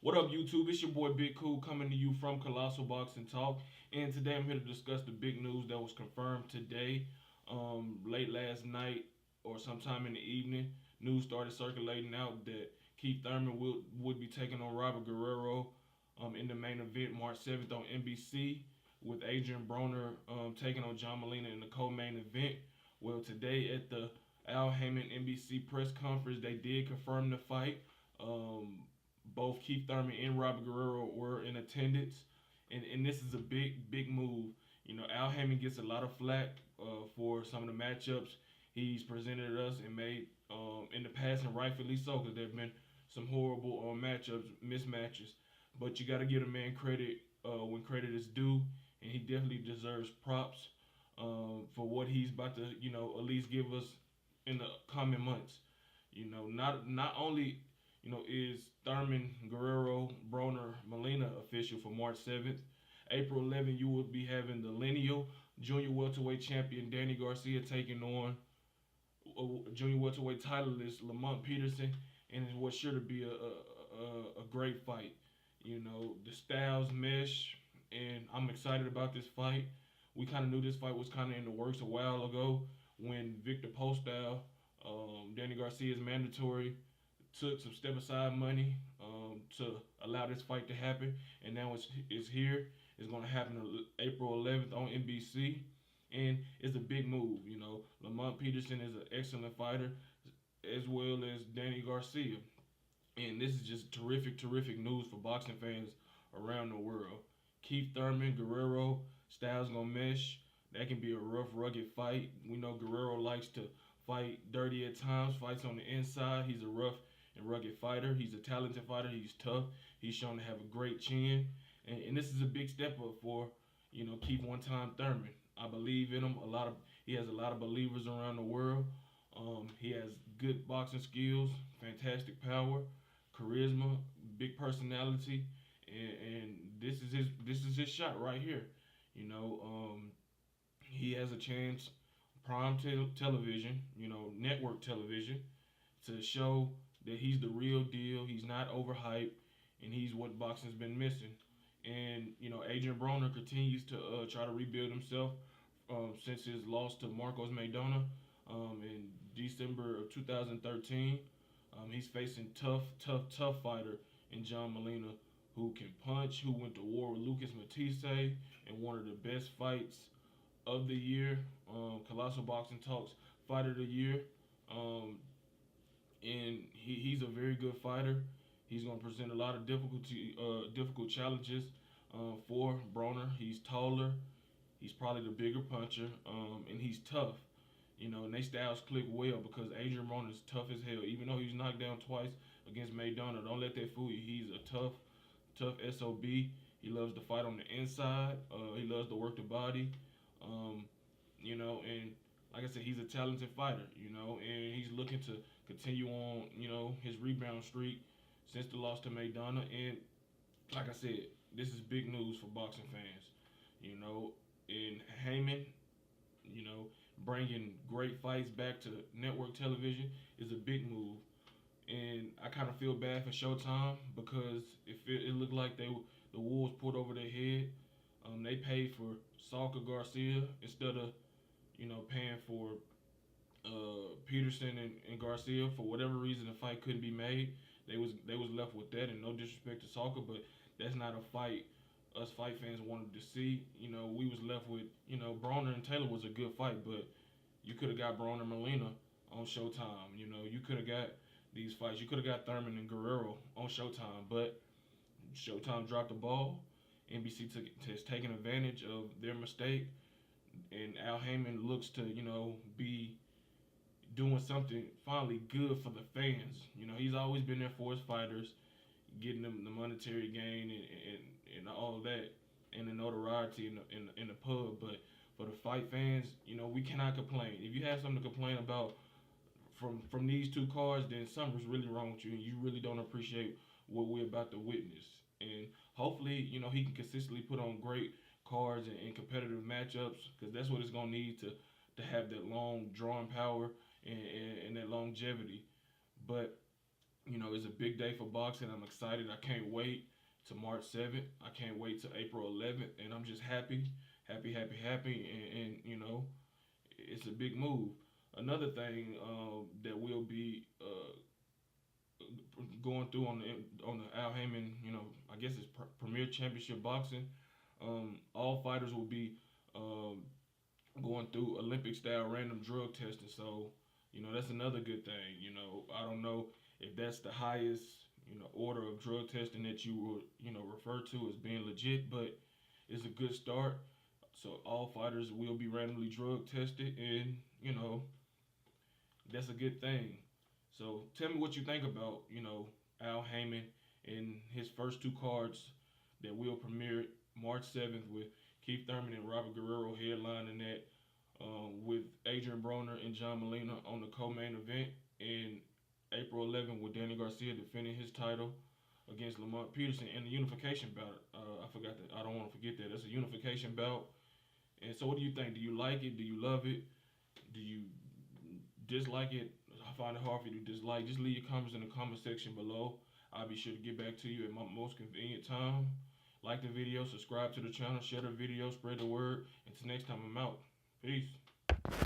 What up, YouTube? It's your boy Big Cool coming to you from Colossal Boxing Talk, and today I'm here to discuss the big news that was confirmed today, late last night or sometime in the evening. News started circulating out that Keith Thurman would be taking on Robert Guerrero in the main event March 7th on NBC, with Adrien Broner taking on John Molina in the co-main event. Well, today at the Al Heyman NBC press conference, they did confirm the fight. Um, Both Keith Thurman and Robert Guerrero were in attendance, and this is a big move. Al Heyman gets a lot of flack for some of the matchups he's presented us and made in the past, and rightfully so, because there have been some horrible matchups, mismatches. But you got to give a man credit when credit is due, and he definitely deserves props for what he's about to, at least give us in the coming months. Not only is Thurman-Guerrero Broner-Molina official for March 7th. April 11th, you will be having the lineal junior welterweight champion Danny Garcia taking on junior welterweight titleist Lamont Peterson, and it's what's sure to be a great fight. The styles mesh, and I'm excited about this fight. We kind of knew this fight was kind of in the works a while ago when Victor Postol, Danny Garcia's mandatory, took some step aside money to allow this fight to happen, and now it's here. It's going to happen April 11th on NBC, and it's a big move. Lamont Peterson is an excellent fighter, as well as Danny Garcia, and this is just terrific news for boxing fans around the world. Keith Thurman, Guerrero, styles gonna mesh. That can be a rough, rugged fight. We know Guerrero likes to fight dirty at times, fights on the inside. He's a rough and rugged fighter. He's a talented fighter. He's tough. He's shown to have a great chin. And this is a big step up for, Keith one-time Thurman. I believe in him. He has a lot of believers around the world. He has good boxing skills, fantastic power, charisma, big personality, and this is his shot right here. You know, he has a chance, television, network television, to show that he's the real deal. He's not overhyped, and he's what boxing's been missing. And Adrien Broner continues to try to rebuild himself since his loss to Marcos Maidana in December of 2013. He's facing tough fighter in John Molina, who can punch, who went to war with Lucas Matisse, in one of the best fights of the year. Colossal Boxing Talks Fighter of the Year. And he's a very good fighter. He's going to present a lot of difficult challenges for Broner. He's taller. He's probably the bigger puncher, and he's tough. And they styles click well because Adrien Broner is tough as hell. Even though he was knocked down twice against Maidana, don't let that fool you. He's a tough SOB. He loves to fight on the inside. He loves to work the body. And like I said, he's a talented fighter. And he's looking to continue on, his rebound streak since the loss to Maidana. And like I said, this is big news for boxing fans. And Heyman, bringing great fights back to network television is a big move. And I kind of feel bad for Showtime because it looked like the wolves pulled over their head. They paid for Salka Garcia instead of paying for Peterson and Garcia. For whatever reason, the fight couldn't be made. They was left with that, and no disrespect to Salka, but that's not a fight us fight fans wanted to see. We was left with Broner and Taylor was a good fight, but you could have got Broner-Molina on Showtime. You could have got these fights. You could have got Thurman and Guerrero on Showtime, but Showtime dropped the ball. NBC has taken advantage of their mistake, and Al Heyman looks to be doing something finally good for the fans. He's always been there for his fighters, getting them the monetary gain and all of that, and the notoriety in the pub. But for the fight fans, we cannot complain. If you have something to complain about from these two cards, then something's really wrong with you, and you really don't appreciate what we're about to witness. And hopefully, he can consistently put on great cards and competitive matchups, because that's what it's gonna need to have that long drawing power and that longevity. But It's a big day for boxing. I'm excited. I can't wait to March 7th. I can't wait to April 11th, and I'm just happy, happy, happy, happy, and it's a big move. Another thing that will be going through on the Al Heyman, I guess it's Premier Championship Boxing. All fighters will be going through Olympic style random drug testing. So, that's another good thing. I don't know if that's the highest, order of drug testing that you would, refer to as being legit, but it's a good start. So all fighters will be randomly drug tested, and that's a good thing. So tell me what you think about, Al Heyman and his first two cards that will premiere March 7th with Keith Thurman and Robert Guerrero headlining that, with Adrien Broner and John Molina on the co-main event, and April 11th with Danny Garcia defending his title against Lamont Peterson in the unification bout. I forgot that. I don't want to forget that. It's a unification bout. And so, what do you think? Do you like it? Do you love it? Do you dislike it? I find it hard for you to dislike. Just leave your comments in the comment section below. I'll be sure to get back to you at my most convenient time. Like the video, subscribe to the channel, share the video, spread the word. Until next time, I'm out. Peace.